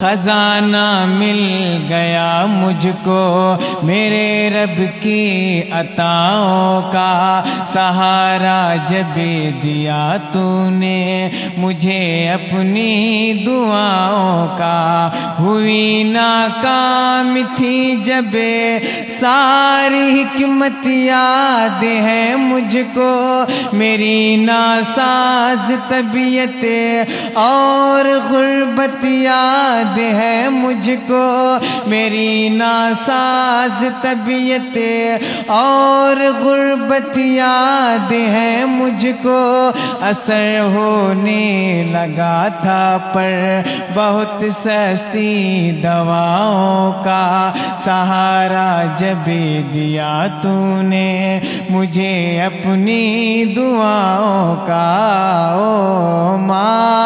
خزانہ مل گیا مجھ کو میرے رب کی عطاؤں کا، سہارا جب دیا تو نے مجھے اپنی دعاؤں کا، ہوئی ناکام تھی جب ساری حکمت یاد ہے مجھ کو، میری ناساز طبیعت اور غربت یاد ہے مجھ کو، میری ناساز طبیعت اور غربت یاد ہے مجھ کو، اثر ہونے لگا تھا پر بہت سستی دواؤں کا، سہارا جب دیا تو نے مجھے اپنی دعاؤں کا، او ماں